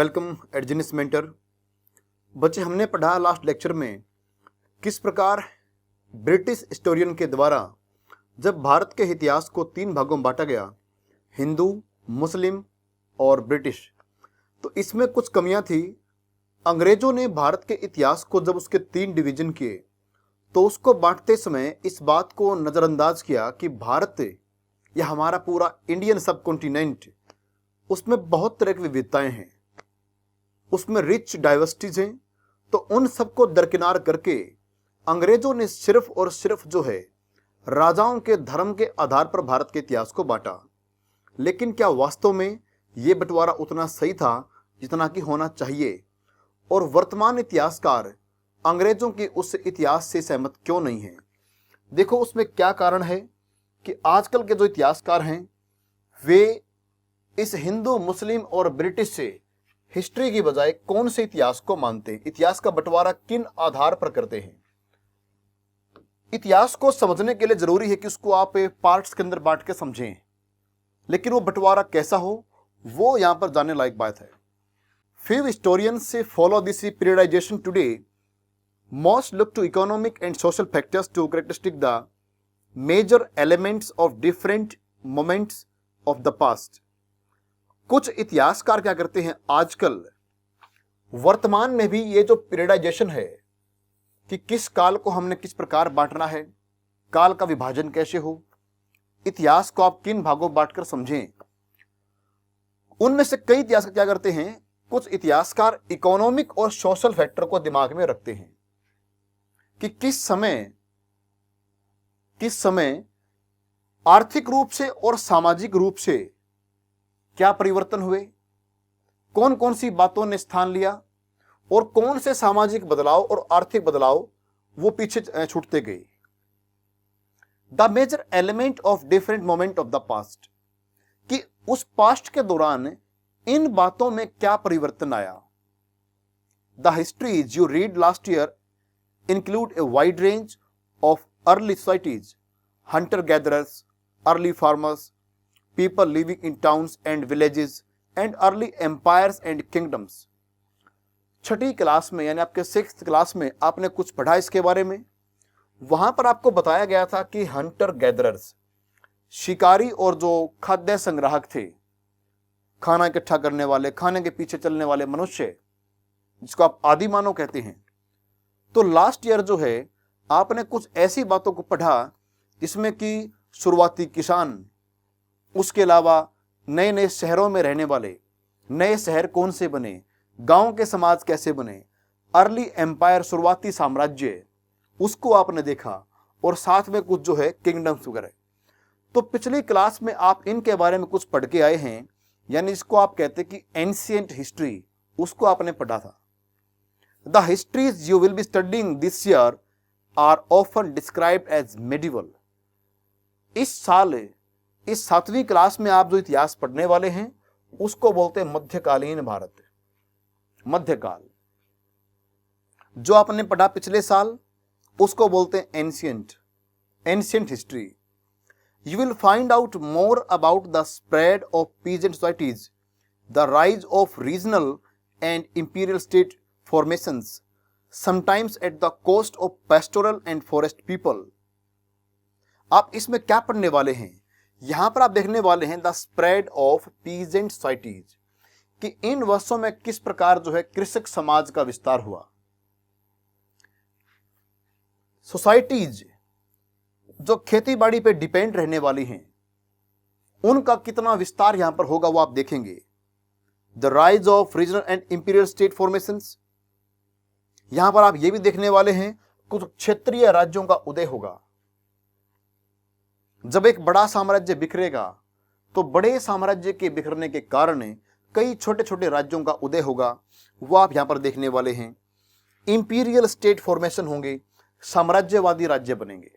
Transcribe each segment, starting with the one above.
Welcome eight genius mentor. बच्चे, हमने पढ़ा लास्ट लेक्चर में किस प्रकार ब्रिटिश हिस्टोरियन के द्वारा जब भारत के इतिहास को 3 भागों में बांटा गया, हिंदू, मुस्लिम और ब्रिटिश, तो इसमें कुछ कमियां थी। अंग्रेजों ने भारत के इतिहास को जब उसके 3 डिवीजन किए तो उसको बांटते समय इस बात को नज़रअंदाज किया कि भारत या हमारा पूरा इंडियन सब कॉन्टिनेंट, उसमें बहुत तरह की विविधताएं हैं, उसमें रिच डाइवर्सिटीज हैं। तो उन सबको दरकिनार करके अंग्रेजों ने सिर्फ और सिर्फ जो है राजाओं के धर्म के आधार पर भारत के इतिहास को बांटा। लेकिन क्या वास्तव में ये बंटवारा उतना सही था जितना कि होना चाहिए? और वर्तमान इतिहासकार अंग्रेजों के उस इतिहास से सहमत क्यों नहीं है? देखो, उसमें क्या कारण है कि आजकल के जो इतिहासकार हैं वे इस हिंदू, मुस्लिम और ब्रिटिश से हिस्ट्री की बजाय कौन से इतिहास को मानते हैं, इतिहास का बंटवारा किन आधार पर करते हैं। इतिहास को समझने के लिए जरूरी है कि उसको आप पार्ट्स के अंदर बांट के समझें, लेकिन वो बंटवारा कैसा हो वो यहां पर जानने लायक बात है। Few historians follow this periodization today. Most look to economic and social factors to characteristic the major elements of different moments of the past. कुछ इतिहासकार क्या करते हैं आजकल वर्तमान में भी ये जो पीरियडाइजेशन है कि किस काल को हमने किस प्रकार बांटना है, काल का विभाजन कैसे हो, इतिहास को आप किन भागों बांटकर समझें, उनमें से कई इतिहासकार क्या करते हैं, कुछ इतिहासकार इकोनॉमिक और सोशल फैक्टर को दिमाग में रखते हैं कि किस समय आर्थिक रूप से और सामाजिक रूप से क्या परिवर्तन हुए, कौन कौन सी बातों ने स्थान लिया और कौन से सामाजिक बदलाव और आर्थिक बदलाव वो पीछे छूटते गए। The major element of different moment of the past, कि उस पास्ट के दौरान इन बातों में क्या परिवर्तन आया। The histories you read last year include a wide range of early societies, Hunter gatherers, early farmers, people living in towns and villages and early empires and kingdoms. Chhathi class में यानी आपके 6th क्लास में आपने कुछ पढ़ा इसके बारे में। वहां पर आपको बताया गया था कि हंटर गैदरर्स, शिकारी और जो खाद्य संग्राहक थे, खाना इकट्ठा करने वाले, खाने के पीछे चलने वाले मनुष्य, जिसको आप आदि मानव कहते हैं। तो लास्ट ईयर जो है आपने कुछ ऐसी बातों को पढ़ा जिसमें कि शुरुआती किसान, उसके अलावा नए नए शहरों में रहने वाले, नए शहर कौन से बने, गांव के समाज कैसे बने, अर्ली एम्पायर, शुरुआती साम्राज्य, उसको आपने देखा, और साथ में कुछ जो है किंगडम्स वगैरह। तो पिछली क्लास में आप इनके बारे में कुछ पढ़ के आए हैं, यानी इसको आप कहते कि एंशिएंट हिस्ट्री, उसको आपने पढ़ा था। The histories you will be studying this year are often described as medieval. इस साल इस 7वीं क्लास में आप जो इतिहास पढ़ने वाले हैं उसको बोलते हैं मध्यकालीन भारत, मध्यकाल। जो आपने पढ़ा पिछले साल उसको बोलते हैं ancient history. You will find out more about the spread of peasant societies, the rise of regional and imperial state formations, sometimes at the cost of pastoral and forest people. आप इसमें क्या पढ़ने वाले हैं? यहां पर आप देखने वाले हैं the spread of peasant societies, कि इन वर्षों में किस प्रकार जो है कृषक समाज का विस्तार हुआ। सोसाइटीज जो खेती बाड़ी पे डिपेंड रहने वाली हैं, उनका कितना विस्तार यहां पर होगा वो आप देखेंगे। The rise of regional and imperial state formations, यहां पर आप ये भी देखने वाले हैं कुछ क्षेत्रीय राज्यों का उदय होगा। जब एक बड़ा साम्राज्य बिखरेगा तो बड़े साम्राज्य के बिखरने के कारण कई छोटे छोटे राज्यों का उदय होगा, वो आप यहां पर देखने वाले हैं। इंपीरियल स्टेट फॉर्मेशन होंगे, साम्राज्यवादी राज्य बनेंगे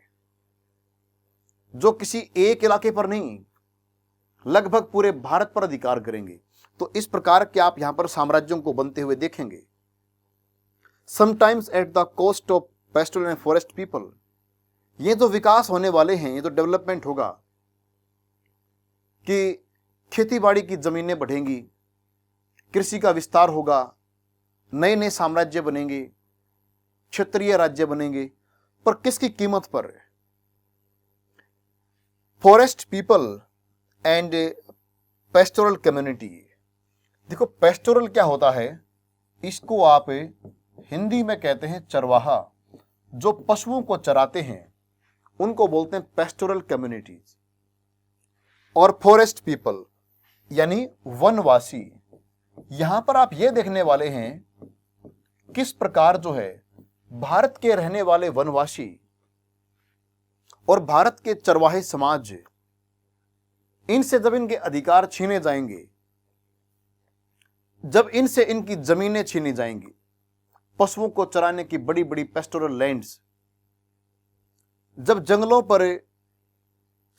जो किसी एक इलाके पर नहीं, लगभग पूरे भारत पर अधिकार करेंगे। तो इस प्रकार के आप यहां पर साम्राज्यों को बनते हुए देखेंगे। Sometimes at the cost of pastoral and forest people, ये जो विकास होने वाले हैं, ये जो डेवलपमेंट होगा कि खेती बाड़ी की जमीनें बढ़ेंगी, कृषि का विस्तार होगा, नए नए साम्राज्य बनेंगे, क्षेत्रीय राज्य बनेंगे, पर किसकी कीमत पर? Forest people and pastoral community. देखो पेस्टोरल क्या होता है, इसको आप हिंदी में कहते हैं चरवाहा, जो पशुओं को चराते हैं उनको बोलते हैं पेस्टोरल कम्युनिटीज। और फॉरेस्ट पीपल यानी वनवासी। यहां पर आप ये देखने वाले हैं किस प्रकार जो है भारत के रहने वाले वनवासी और भारत के चरवाहे समाज, इनसे जब इनके अधिकार छीने जाएंगे, जब इनसे इनकी जमीनें छीनी जाएंगी, पशुओं को चराने की बड़ी बड़ी पेस्टोरल लैंड्स, जब जंगलों पर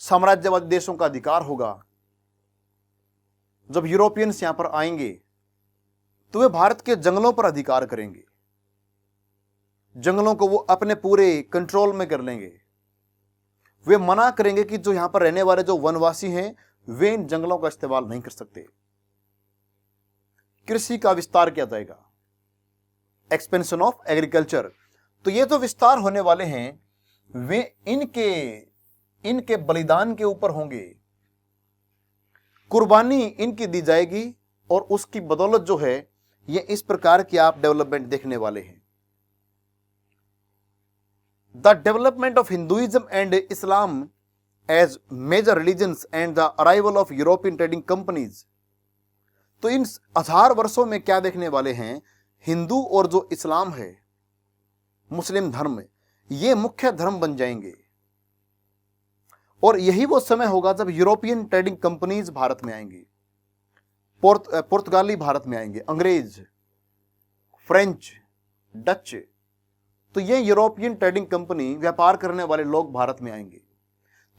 साम्राज्यवादी देशों का अधिकार होगा, जब यूरोपियंस यहां पर आएंगे तो वे भारत के जंगलों पर अधिकार करेंगे, जंगलों को वो अपने पूरे कंट्रोल में कर लेंगे। वे मना करेंगे कि जो यहां पर रहने वाले जो वनवासी हैं वे इन जंगलों का इस्तेमाल नहीं कर सकते। कृषि का विस्तार किया जाएगा, एक्सपेंशन ऑफ एग्रीकल्चर। तो ये जो विस्तार होने वाले हैं वे इनके बलिदान के ऊपर होंगे, कुर्बानी इनकी दी जाएगी और उसकी बदौलत जो है ये इस प्रकार की आप डेवलपमेंट देखने वाले हैं। The development of Hinduism and Islam as major religions and the arrival of European trading companies. तो इन 1000 वर्षों में क्या देखने वाले हैं, हिंदू और जो इस्लाम है, मुस्लिम धर्म, ये मुख्य धर्म बन जाएंगे। और यही वो समय होगा जब यूरोपियन ट्रेडिंग कंपनीज भारत में आएंगी, पुर्तगाली भारत में आएंगे, अंग्रेज, फ्रेंच, डच। तो ये यूरोपियन ट्रेडिंग कंपनी, व्यापार करने वाले लोग भारत में आएंगे।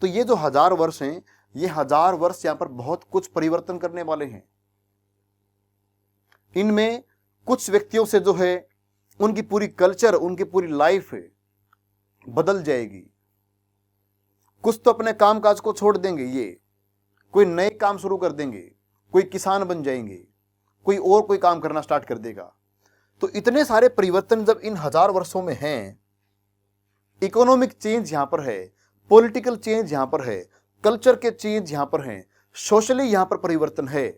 तो ये जो 1000 वर्ष हैं, ये 1000 वर्ष यहां पर बहुत कुछ परिवर्तन करने वाले हैं। इनमें कुछ व्यक्तियों से जो है उनकी पूरी कल्चर, उनकी पूरी लाइफ बदल जाएगी। कुछ तो अपने कामकाज को छोड़ देंगे, ये कोई नए काम शुरू कर देंगे, कोई किसान बन जाएंगे, कोई और कोई काम करना स्टार्ट कर देगा। तो इतने सारे परिवर्तन जब इन 1000 वर्षों में हैं, इकोनॉमिक चेंज यहां पर है, पॉलिटिकल चेंज यहां पर है, कल्चर के चेंज यहां पर हैं, सोशली यहां पर परिवर्तन है,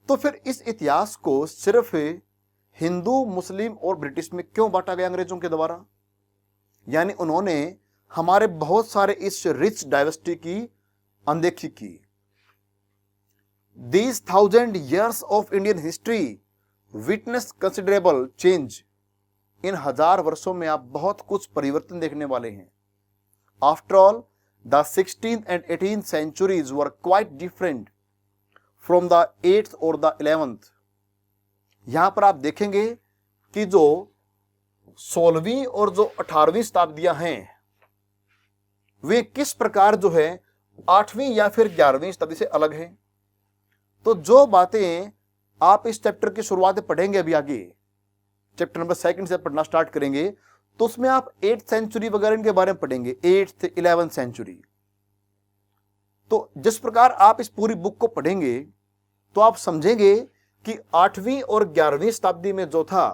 तो फिर इस इतिहास को सिर्फ हिंदू, मुस्लिम और ब्रिटिश में क्यों बांटा गया अंग्रेजों के द्वारा? यानी उन्होंने हमारे बहुत सारे इस रिच डाइवर्सिटी की अनदेखी की। These 1000 years of Indian history witness considerable change। इन 1000 वर्षों में आप बहुत कुछ परिवर्तन देखने वाले हैं। After all, the 16th and 18th centuries were quite different from the 8th और the 11th। यहां पर आप देखेंगे कि जो 16वीं और जो 18वीं शताब्दियां हैं वे किस प्रकार जो है 8वीं या फिर 11वीं शताब्दी से अलग है। तो जो बातें आप इस चैप्टर की शुरुआत में पढ़ेंगे, अभी आगे चैप्टर नंबर 2 से पढ़ना स्टार्ट करेंगे, तो उसमें आप 8th सेंचुरी वगैरह इनके बारे में पढ़ेंगे, 8th 11th सेंचुरी। तो जिस प्रकार आप इस पूरी बुक को पढ़ेंगे तो आप समझेंगे कि 8वीं और 11वीं शताब्दी में जो था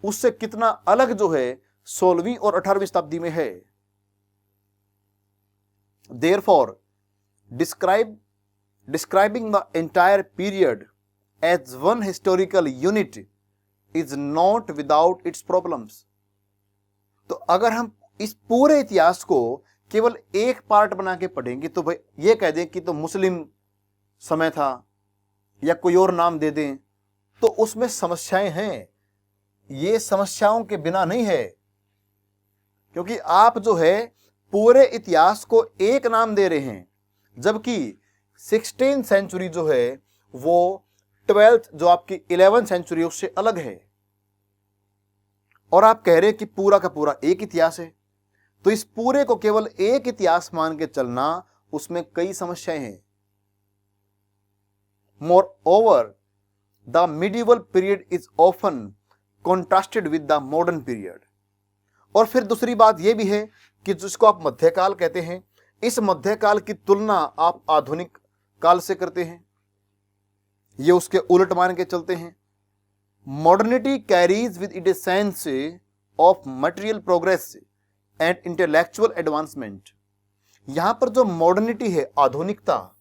उससे कितना अलग जो है 16वीं और 18वीं शताब्दी में है। Therefore, describing the entire period as one historical unit is not without its problems। तो अगर हम इस पूरे इतिहास को केवल एक पार्ट बना के पढ़ेंगे तो भाई ये कह दें कि तो मुस्लिम समय था या कोई और नाम दे दें, तो उसमें समस्याएं हैं। ये समस्याओं के बिना नहीं है, क्योंकि आप जो है पूरे इतिहास को एक नाम दे रहे हैं, जबकि 16th सेंचुरी जो है वो 12th जो आपकी 11th सेंचुरी उससे अलग है, और आप कह रहे हैं कि पूरा का पूरा एक इतिहास है। तो इस पूरे को केवल एक इतिहास मान के चलना, उसमें कई समस्याएं हैं। Moreover the medieval period is often contrasted with the modern period. और फिर दूसरी बात यह भी है कि जिसको आप मध्यकाल कहते हैं, इस मध्यकाल की तुलना आप आधुनिक काल से करते हैं। ये उसके उलट मान के चलते हैं। Modernity carries with it a sense of material progress and intellectual advancement. यहां पर जो मॉडर्निटी है, आधुनिकता,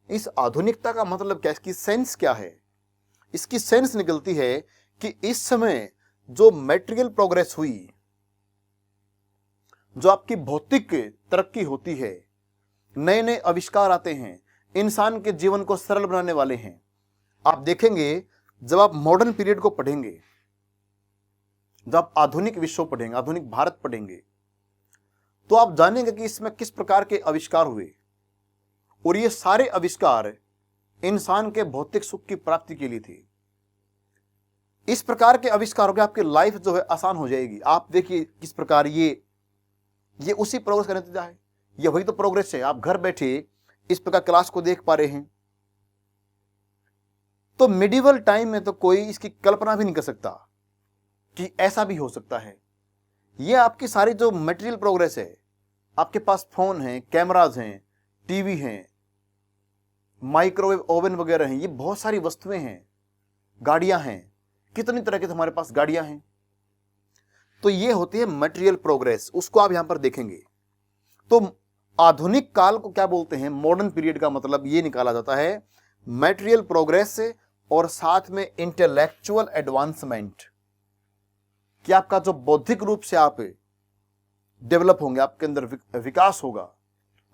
इस आधुनिकता का मतलब क्या, इसकी सेंस क्या है? इसकी सेंस निकलती है कि इस समय जो मटेरियल प्रोग्रेस हुई, जो आपकी भौतिक तरक्की होती है, नए नए आविष्कार आते हैं, इंसान के जीवन को सरल बनाने वाले हैं। आप देखेंगे जब आप मॉडर्न पीरियड को पढ़ेंगे, जब आप आधुनिक विश्व पढ़ेंगे, आधुनिक भारत पढ़ेंगे, तो आप जानेंगे कि इसमें किस प्रकार के आविष्कार हुए, और ये सारे आविष्कार इंसान के भौतिक सुख की प्राप्ति के लिए थे। इस प्रकार के आविष्कारों के आपकी लाइफ जो है आसान हो जाएगी। आप देखिए किस प्रकार ये उसी प्रोग्रेस का नतीजा है, ये वही तो प्रोग्रेस है। आप घर बैठे इस प्रकार क्लास को देख पा रहे हैं। तो मिडिवल टाइम में तो कोई इसकी कल्पना भी नहीं कर सकता कि ऐसा भी हो सकता है। ये आपकी सारी जो मटेरियल प्रोग्रेस है, आपके पास फोन है, कैमराज हैं, टीवी हैं, माइक्रोवेव ओवन वगैरह हैं, ये बहुत सारी वस्तुएं हैं, गाड़ियां हैं, कितनी तरह की हमारे पास गाड़ियां हैं। तो ये होती है मटेरियल प्रोग्रेस, उसको आप यहां पर देखेंगे। तो आधुनिक काल को क्या बोलते हैं? मॉडर्न पीरियड का मतलब ये निकाला जाता है मटेरियल प्रोग्रेस और साथ में इंटेलेक्चुअल एडवांसमेंट, कि आपका जो बौद्धिक रूप से आप डेवलप होंगे, आपके अंदर विकास होगा,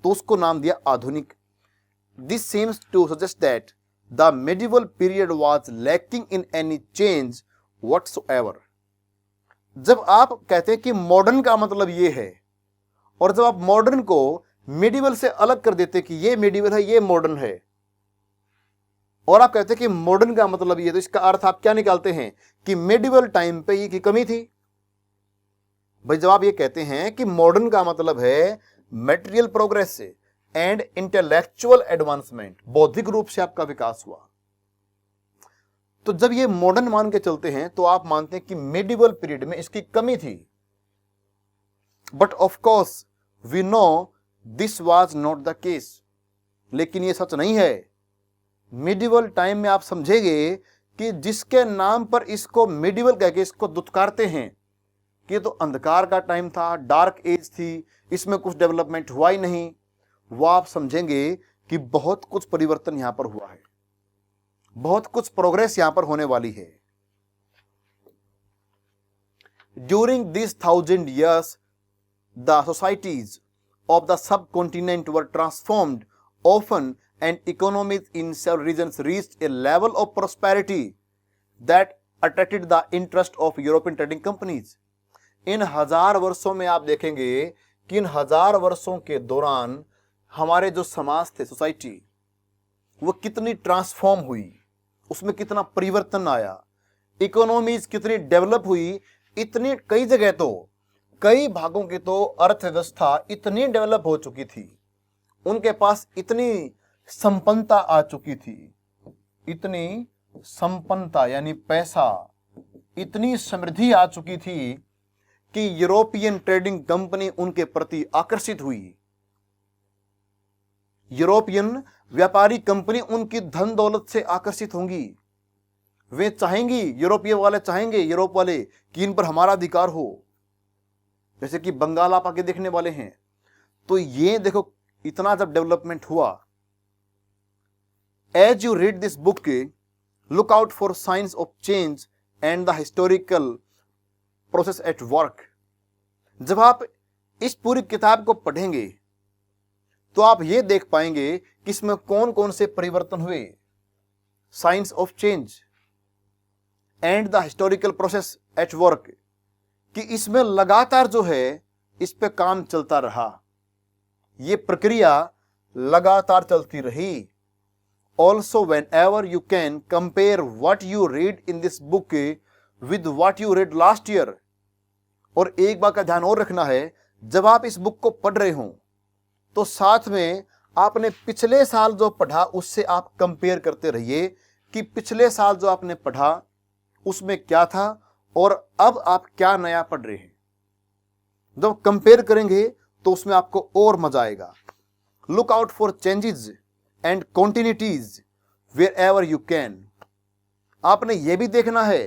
तो उसको नाम दिया आधुनिक। This seems to suggest that the medieval period was lacking in any change whatsoever. जब आप कहते हैं कि मॉडर्न का मतलब ये है, और जब आप मॉडर्न को मेडिवल से अलग कर देते कि ये मेडिवल है, ये मॉडर्न है, और आप कहते हैं कि मॉडर्न का मतलब ये, तो इसका अर्थ आप क्या निकालते हैं कि मेडिवल टाइम पे ये की कमी थी। भाई जब आप ये कहते हैं कि मॉडर्न का मतलब है material progress and intellectual advancement, बौद्धिक रूप से आपका विकास हुआ, तो जब ये मॉडर्न मान के चलते हैं तो आप मानते हैं कि मेडिवल पीरियड में इसकी कमी थी। But of course we know this was not the case. लेकिन ये सच नहीं है। मिडिवल टाइम में आप समझेंगे कि जिसके नाम पर इसको मिडिवल कह के इसको दुत्कारते हैं कि ये तो अंधकार का टाइम था, डार्क एज थी, इसमें कुछ डेवलपमेंट हुआ ही नहीं, वो आप समझेंगे कि बहुत कुछ परिवर्तन यहां पर हुआ है, बहुत कुछ प्रोग्रेस यहां पर होने वाली है। During this 1000 years the societies of the subcontinent were transformed often, and economies in several regions reached a level of prosperity that attracted the interest of European trading companies. इन 1000 वर्षों में आप देखेंगे कि इन 1000 वर्षों के दौरान हमारे जो समाज थे, सोसाइटी, वो कितनी ट्रांसफॉर्म हुई, उसमें कितना परिवर्तन आया, इकोनॉमीज कितनी डेवलप हुई, इतनी कई जगह तो कई भागों की तो अर्थव्यवस्था इतनी डेवलप हो चुकी थी, उनके पास इतनी संपन्नता आ चुकी थी, इतनी संपन्नता यानी पैसा, इतनी समृद्धि आ चुकी थी कि यूरोपियन ट्रेडिंग कंपनी उनके प्रति आकर्षित हुई। यूरोपियन व्यापारी कंपनी उनकी धन दौलत से आकर्षित होंगी। वे चाहेंगी, यूरोपीय वाले चाहेंगे, यूरोप वाले, कि इन पर हमारा अधिकार हो। जैसे कि बंगाल आप आके देखने वाले हैं। तो ये देखो इतना जब डेवलपमेंट हुआ। As you read this book, look out for science of change and the historical process at work. जब आप इस पूरी किताब को पढ़ेंगे तो आप ये देख पाएंगे कि इसमें कौन कौन से परिवर्तन हुए। Science of change and the historical process at work, कि इसमें लगातार जो है इस पे काम चलता रहा, ये प्रक्रिया लगातार चलती रही। Also when ever you can compare what you read in this book with what you read last year. और एक बात का ध्यान और रखना है, जब आप इस बुक को पढ़ रहे हो तो साथ में आपने पिछले साल जो पढ़ा उससे आप कंपेयर करते रहिए कि पिछले साल जो आपने पढ़ा उसमें क्या था और अब आप क्या नया पढ़ रहे हैं। जब कंपेयर करेंगे तो उसमें आपको और मजा आएगा। Look out for changes and continuities wherever you can। आपने यह भी देखना है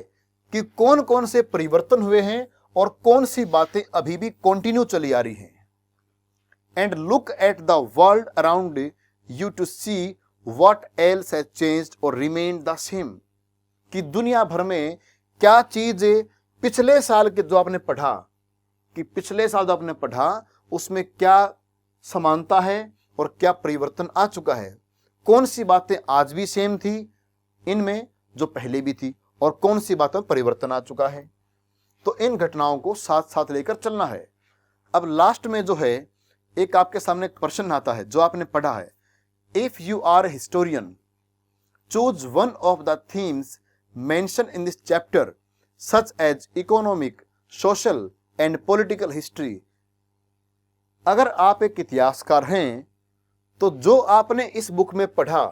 कि कौन कौन से परिवर्तन हुए हैं और कौन सी बातें अभी भी कंटिन्यू चली आ रही हैं। And look at the world around you to see what else has changed और रिमेन्ड द सेम, कि दुनिया भर में क्या चीज पिछले साल के जो आपने पढ़ा, कि पिछले साल जो आपने पढ़ा उसमें क्या समानता है और क्या परिवर्तन आ चुका है, कौन सी बातें आज भी सेम थी इनमें जो पहले भी थी, और कौन सी बातों में परिवर्तन आ चुका है। तो इन घटनाओं को साथ साथ लेकर चलना है। अब लास्ट में जो है एक आपके सामने एक प्रश्न आता है जो आपने पढ़ा है, if you are historian choose one of the themes mention in this chapter such as economic, social and political history. अगर आप एक इतिहासकार हैं तो जो आपने इस बुक में पढ़ा,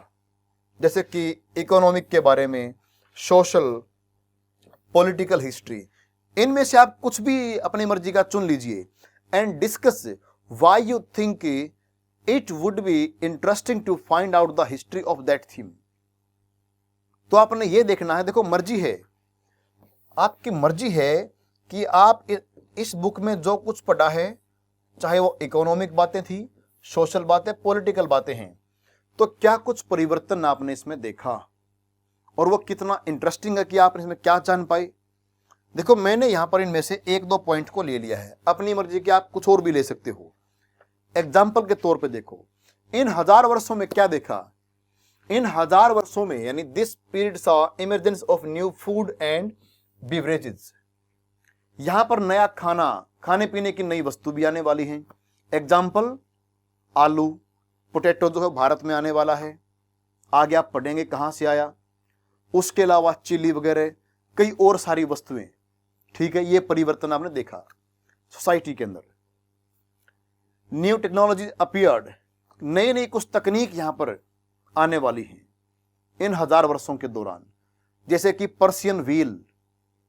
जैसे कि इकोनॉमिक के बारे में, सोशल, पॉलिटिकल हिस्ट्री, इनमें से आप कुछ भी अपनी मर्जी का चुन लीजिए and discuss why you think it would be interesting to find out the history of that theme. तो आपने ये देखना है, देखो मर्जी है, आपकी मर्जी है कि आप इस बुक में जो कुछ पढ़ा है, चाहे वो इकोनॉमिक बातें थी, सोशल बातें, पॉलिटिकल बातें हैं, तो क्या कुछ परिवर्तन आपने इसमें देखा और वो कितना इंटरेस्टिंग है कि आप इसमें क्या जान पाए। देखो मैंने यहां पर इनमें से एक दो पॉइंट को ले लिया है, अपनी मर्जी की आप कुछ और भी ले सकते हो। एग्जाम्पल के तौर पे देखो, इन 1000 वर्षों में क्या देखा, इन 1000 वर्षों में यानी this period saw emergence of new food and beverages, यहां पर नया खाना, खाने पीने की नई वस्तु भी आने वाली है। एग्जाम्पल आलू, पोटैटो जो है भारत में आने वाला है, आगे आप पढ़ेंगे कहां से आया। उसके अलावा चिली वगैरह कई और सारी वस्तुएं, ठीक है, ये परिवर्तन आपने देखा सोसाइटी के अंदर। न्यू टेक्नोलॉजी अपीयर्ड, नई नई कुछ तकनीक यहां पर आने वाली है इन 1000 वर्षों के दौरान, जैसे कि पर्शियन व्हील,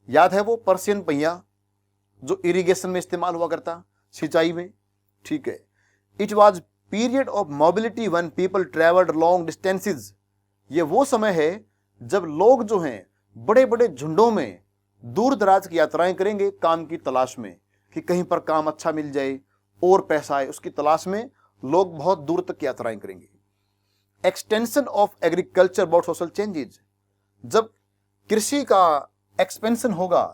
याद है वो पर्शियन पहिया जो इरिगेशन में इस्तेमाल हुआ करता, सिंचाई में, ठीक है। It was period of mobility when people travelled long distances, ये वो समय है जब लोग जो हैं बड़े बड़े झुंडों में दूर दराज की यात्राएं करेंगे काम की तलाश में, कि कहीं पर काम अच्छा मिल जाए और पैसा आए, उसकी तलाश में लोग बहुत दूर तक यात्राएं करेंगे। Extension of agriculture about social changes, जब कृषि का एक्सपेंशन होगा,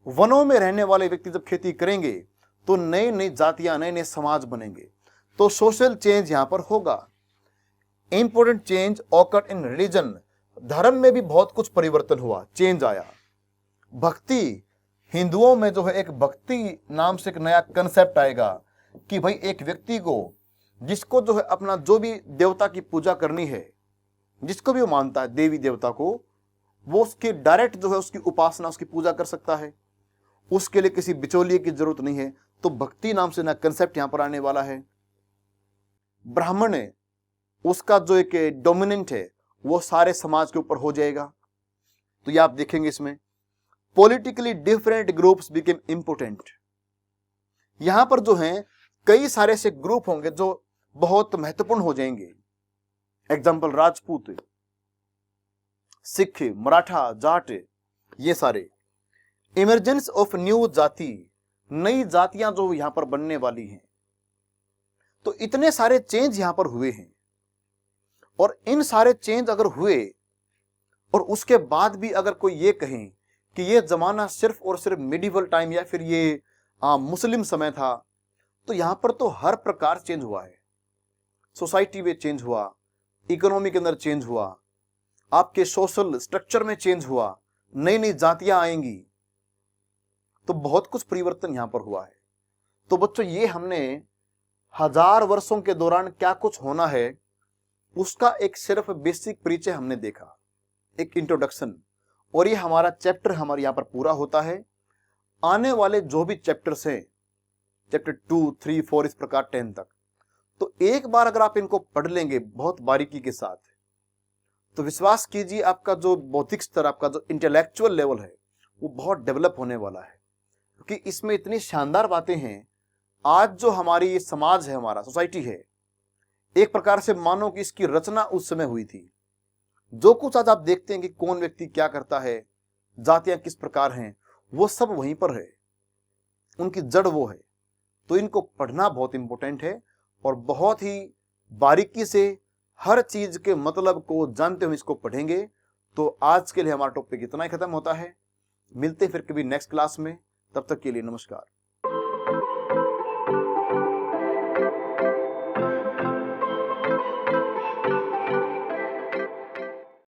वनों में रहने वाले व्यक्ति जब खेती करेंगे तो नई नई जातियां, नए नए समाज बनेंगे, तो सोशल चेंज यहां पर होगा। Important change occurred in religion, धर्म में भी बहुत कुछ परिवर्तन हुआ, चेंज आया। भक्ति, हिंदुओं में जो है एक भक्ति नाम से एक नया कंसेप्ट आएगा कि भाई एक व्यक्ति को, जिसको जो है अपना जो भी देवता की पूजा करनी है, जिसको भी वो मानता है देवी देवता को, वो उसकी डायरेक्ट जो है उसकी उपासना, उसकी पूजा कर सकता है, उसके लिए किसी बिचौलिए की जरूरत नहीं है। तो भक्ति नाम से नया कंसेप्ट यहां पर आने वाला है। ब्राह्मण है, उसका जो एक डोमिनेंट है वो सारे समाज के ऊपर हो जाएगा, तो ये आप देखेंगे इसमें। Politically different groups became important, यहां पर जो हैं कई सारे से ग्रुप होंगे जो बहुत महत्वपूर्ण हो जाएंगे। एग्जाम्पल राजपूत, सिख, मराठा, जाट, ये सारे। इमरजेंस ऑफ न्यू जाति, नई जातियां जो यहां पर बनने वाली हैं, तो इतने सारे चेंज यहां पर हुए हैं। और इन सारे चेंज अगर हुए और उसके बाद भी अगर कोई ये कहें कि ये जमाना सिर्फ और सिर्फ मिडिवल टाइम या फिर ये मुस्लिम समय था, तो यहां पर तो हर प्रकार चेंज हुआ है। सोसाइटी में चेंज हुआ, इकोनॉमी के अंदर चेंज हुआ, आपके सोशल स्ट्रक्चर में चेंज हुआ, नई नई जातियां आएंगी, तो बहुत कुछ परिवर्तन यहां पर हुआ है। तो बच्चों ये हमने 1000 वर्षों के दौरान क्या कुछ होना है उसका एक सिर्फ बेसिक परिचय हमने देखा, एक इंट्रोडक्शन, और ये हमारा चैप्टर हमारे यहां पर पूरा होता है। आने वाले जो भी चैप्टर्स हैं, चैप्टर 2, 3, 4 इस प्रकार 10 तक, तो एक बार अगर आप इनको पढ़ लेंगे बहुत बारीकी के साथ, तो विश्वास कीजिए आपका जो बौद्धिक स्तर, आपका जो इंटेलेक्चुअल लेवल है वो बहुत डेवलप होने वाला है, क्योंकि इसमें इतनी शानदार बातें हैं। आज जो हमारी समाज है, हमारा सोसाइटी है, एक प्रकार से मानो कि इसकी रचना उस समय हुई थी। जो कुछ आज आप देखते हैं कि कौन व्यक्ति क्या करता है, जातियां किस प्रकार हैं, वो सब वहीं पर है, उनकी जड़ वो है। तो इनको पढ़ना बहुत इंपॉर्टेंट है और बहुत ही बारीकी से हर चीज के मतलब को जानते हुए इसको पढ़ेंगे। तो आज के लिए हमारा टॉपिक इतना ही खत्म होता है। मिलते हैं फिर कभी नेक्स्ट क्लास में, तब तक के लिए नमस्कार।